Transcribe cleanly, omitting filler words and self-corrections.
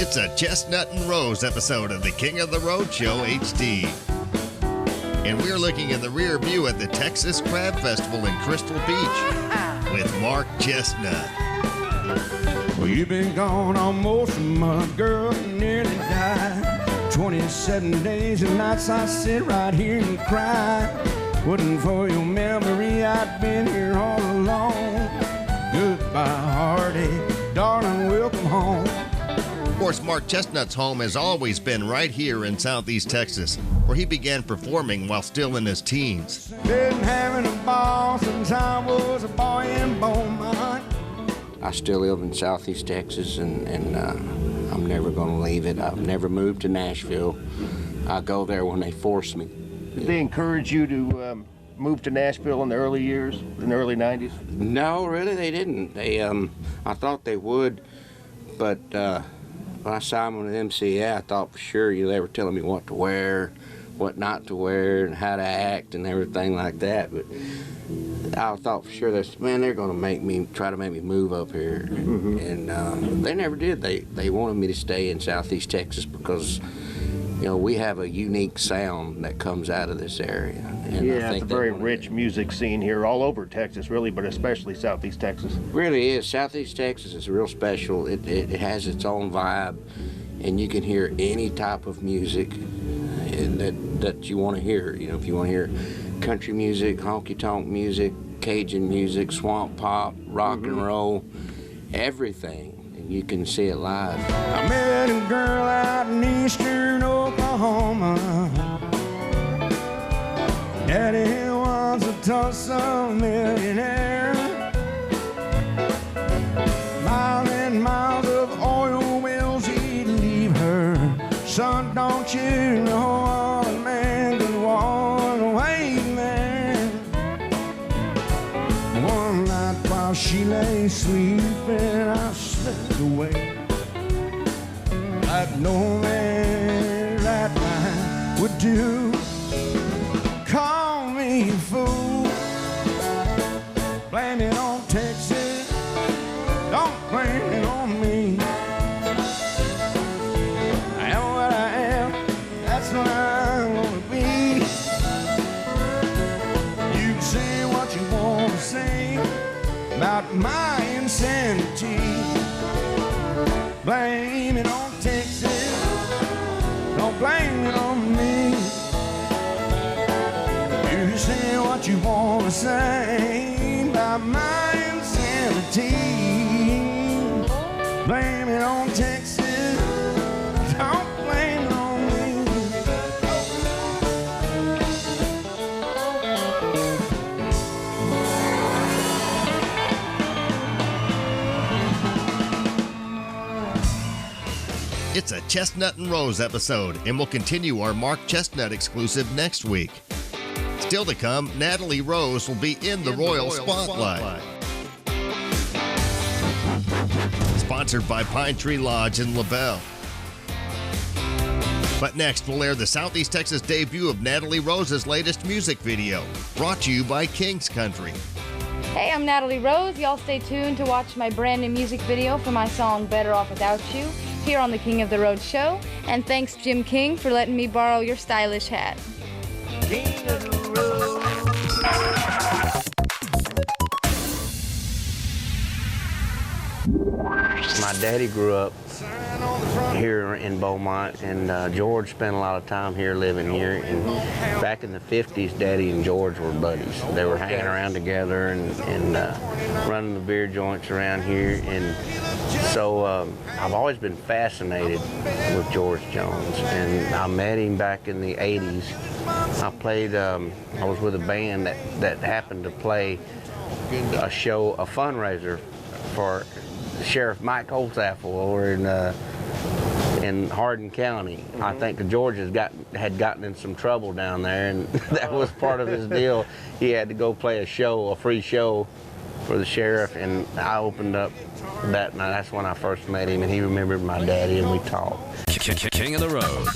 It's a Chesnutt and Rose episode of the King of the Road Show HD. And we're looking in the rear view at the Texas Crab Festival in Crystal Beach with Mark Chesnutt. Well, you've been gone almost a month, girl, nearly died. 27 days and nights I sit right here and cry. Wasn't for your memory, I'd been here all alone. Goodbye, heartache, darling, welcome home. Of course, Mark Chesnutt's home has always been right here in Southeast Texas, where he began performing while still in his teens. Been having a ball since I was a boy in Beaumont. I still live in Southeast Texas, and I'm never going to leave it. I've never moved to Nashville. I go there when they force me. Did they encourage you to move to Nashville in the early years, in the early 90s? No, really, they didn't. I thought they would, but when I signed with MCA, I thought for sure they were telling me what to wear, what not to wear, and how to act and everything like that. But I thought for sure they're going to try to make me move up here. Mm-hmm. And they never did. They wanted me to stay in Southeast Texas because, we have a unique sound that comes out of this area. And yeah, I think it's a very rich music scene here all over Texas, really, but especially Southeast Texas. Really is. Southeast Texas is real special. It has its own vibe, and you can hear any type of music that you want to hear. If you want to hear country music, honky-tonk music, Cajun music, swamp pop, rock and roll, everything. You can see it live. I met a girl out in eastern Oklahoma. Daddy was a Tulsa millionaire. Miles and miles of oil wells he'd leave her. Son, don't you know all a man could walk away there? One night while she lay sleeping, I slipped away like no man that night would do. Call me a fool, blame it on Texas, don't blame it on me. I am what I am, that's what I'm gonna be. You can say what you want to say about my insanity. Blame it on Texas, don't blame it on me. You can say what you want to say about my insanity. Blame it on Texas, don't blame it on me. It's a Chesnutt and Rose episode, and we'll continue our Mark Chesnutt exclusive next week. Still to come, Natalie Rose will be in the Royal Spotlight. Sponsored by Pine Tree Lodge in LaBelle. But next, we'll air the Southeast Texas debut of Natalie Rose's latest music video, brought to you by King's Country. Hey, I'm Natalie Rose. Y'all stay tuned to watch my brand new music video for my song Better Off Without You here on the King of the Road show. And thanks, Jim King, for letting me borrow your stylish hat. King of the Road. My daddy grew up here in Beaumont, and George spent a lot of time here living here. And back in the 50s, Daddy and George were buddies. They were hanging around together and running the beer joints around here. And so I've always been fascinated with George Jones. And I met him back in the 80s. I was with a band that happened to play a fundraiser for Sheriff Mike Holthaffel over in Hardin County. Mm-hmm. I think George had gotten in some trouble down there, and that was part of his deal. He had to go play a free show for the sheriff, and I opened up that night. That's when I first met him, and he remembered my daddy, and we talked. King of the Road.